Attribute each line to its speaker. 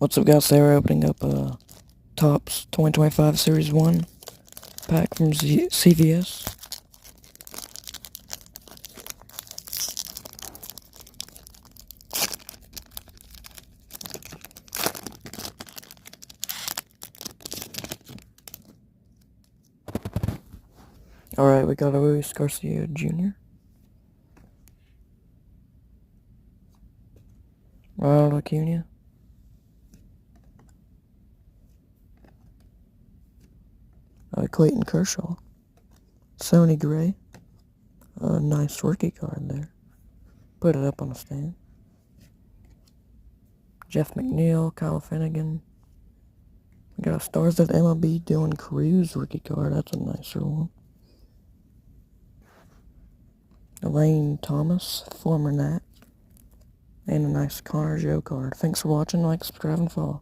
Speaker 1: What's up, guys? Today we're opening up Topps 2025 Series 1 pack from CVS. Alright, we got a Luis Garcia Jr., Ronald Acuna, Clayton Kershaw, Sonny Gray, a nice rookie card there. Put it up on the stand. Jeff McNeil, Kyle Finnegan. We got a Stars of MLB Dylan Cruz rookie card. That's a nicer one. Elaine Thomas, former Nat. And a nice Connor Joe card. Thanks for watching. Like, subscribe, and follow.